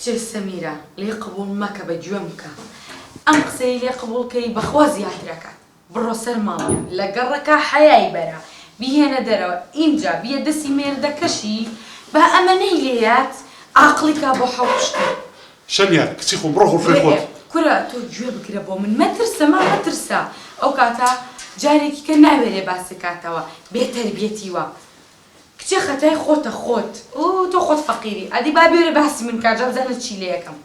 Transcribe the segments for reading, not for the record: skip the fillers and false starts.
کچێ سەمیرە لێ قبوڵ مەکە بە گوێم بکە ئەم قسەی لێ قبوڵکەی بەخوا زیاترەکات بڕۆ سەر ماڵیان لە گەڕەکە حەیای بەرە بیهێنە دەرەوە ئینجا بیە دەستی مێردەکەشی بە ئەمەنەی لێیات عاقڵی کا بۆ حەوشتن شەمیار کچی خۆم بڕۆ خۆفێ خۆت کورە تۆ گوێ بگرە بۆ من مەترسە مەترسە ئەو کاتە جارێکی کە ناوێرێ باسی کاتەوە بێتەربیەتیوە کچێ خەتای خۆتە خۆت تۆ خۆت فەقیری ئەدی با بێرە باسی من کاجا بزانە چی لێ یەکەم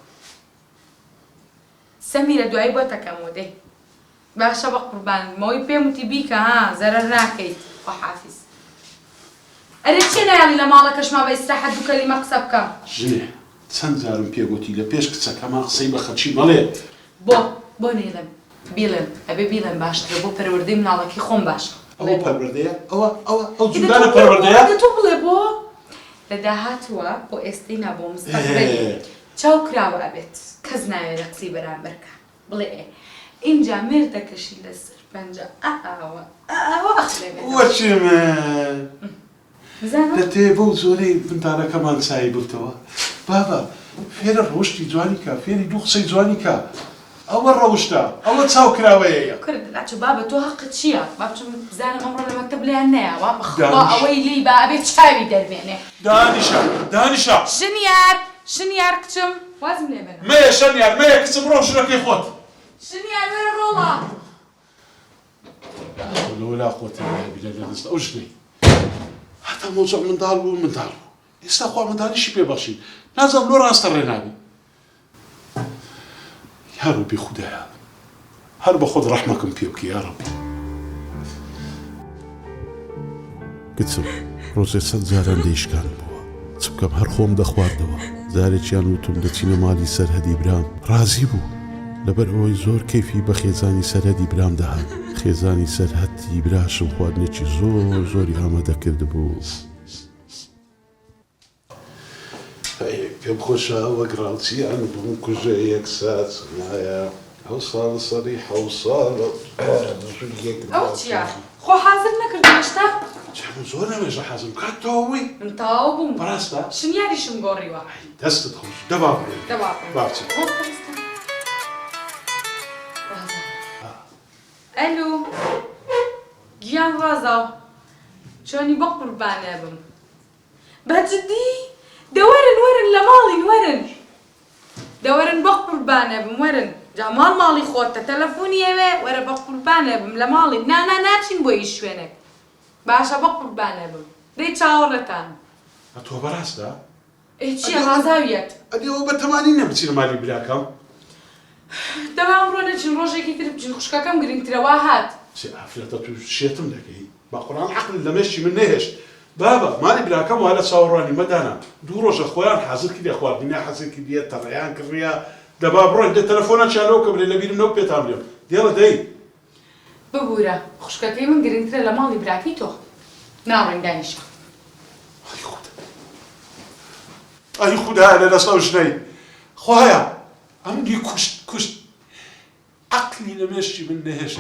سەمیرە دوایی بۆ تەکەم و دەی باشە بە قوربانمەوەی پێم وتی بیکە ها زەرەر ناکەیت خۆحافیز ئەرێ چێ نایاڵی لە ماڵەکەشما بە ئیستراحەت دوو کەلیمە قسە بکەم ژنێ چەند جارم پێگوتی لە پێش کچەکەمان قسەی بە خەچی مەڵێ بۆ نێڵم بیڵم ئەبێ بیڵم باشترە بۆ پەروەردەی مناڵەکەی خۆم باشە ئەوە پەروەردەیە ئەو جودانە پەروەردەیە تۆ بڵێ بۆ لە داهاتوە بۆ ئێستەی نا بۆ مستەقبەلی چاو کراوە ئەبێت کەس ناوێرە قسەی بەرامبەرکە بڵێ اینجا مێردەکەشی لەسەر پەنجە ئاوە ئەخلێ بێت وەچی من لە تێ بۆ زۆرەی منداڵەکەمان چایی بوتەوە بابا فێرە ڕۆشتی جوانی کە فێری دوو قسەی جوانی کە ئەوە ڕەوشتە ئەوە چاو کراوەیە کردلاچ بابە تۆ حەقت چییە بابچم بزانم ئەمڕۆ لە مەکتەب لیان نەیەوە بەخوا ئەوەی لی با ئەبێت چاوی دەربێنێ دانیشە شنیار کچم وازم لێ بەنە مەیە شەمیار مەیە کچم ڕۆ ژنەکەی خۆت شنیار وەرە ڕۆڵە لەولا خۆتی بیرە لە دەست ئەو ژنەی هەتا مۆزە منداڵ بوو ئێستا خوا منداڵیشی پێبەخشی نازانم لۆ ڕاستە ڕێناوی یا ربی خودایە هەر بە خۆت ڕەحمەکەم پێ بکە یا ڕەبی کچم ڕۆژێ چەند جاران دەیشکان بووە چ بکەم هەر خۆم دەخواردەوە زارێکیان وتم دەچینە مالی سەرهەدی برام ڕازی بوو لەبەر ئەوەی زۆر کەیفی بە خێزانی سەرهەدی برام دەهات خێزانی سەرهەدی براشم خواردنێکی زۆری ئامادە کرد بوو پێم خۆشە وەک ڕاوچیان بووم کوژە یەک سات نایە ئەو ساڵ سەری حەوت ساڵ ئەو چییە؟ خۆ حازر نەکردی هێشتا؟ من زۆر نەوێژە حەزم کات تەواوی من تەواو بووم بەڕاستە؟ شنیاریشم گۆڕیوە دەستت خۆش دەبا بڕێ بابچێ ئەلو گیان ڕازاو چۆنی بە قوربانە بم بەجددی دەوەرن لە ماڵین وەرن دەوەرن بە قوربانە بم وەرن جا ماڵی خۆتە تەلەفۆنی ئەوێ وەرە بە قوربانە بم لە ماڵی ناچین بۆ هیچ شوێنێک باشە بە قوربانە بم دەی چاوەڕێتان تۆ بەڕاستە؟ چییە ڕازاویەت ئەدی ئەوە بەتەمانی نەبچینە مالی براکەم دەوا ئەمڕۆ نەچین ڕۆژێکی تر بچین خوشکەکەم گرنگترەوە هات چێ ئافرەتە تو شێتم دەکەی بە قورئان عەقل لە مێشتی من نەهێشت بابە مالی براکەم وا لە چاوەڕوانی مەدانە دوو ڕۆژە خۆیان حەزر کردە خواردنیا حەزر کردیە تەڕەیان کڕیا دەبا بڕۆین دە تەلەفۆنەچیانەوە کە برێ لە بیرم نەو پێتان بڵێم دێڵە دەی ببوورە خوشکەکەی من گرنگترە لە ماڵی براکەی تۆ ناڕێن دانیشە ئەی خودایە لە دەست ئەو ژنەی خۆیە ئەم دی کوشت عەقلی لە مێشتی من نەهێشت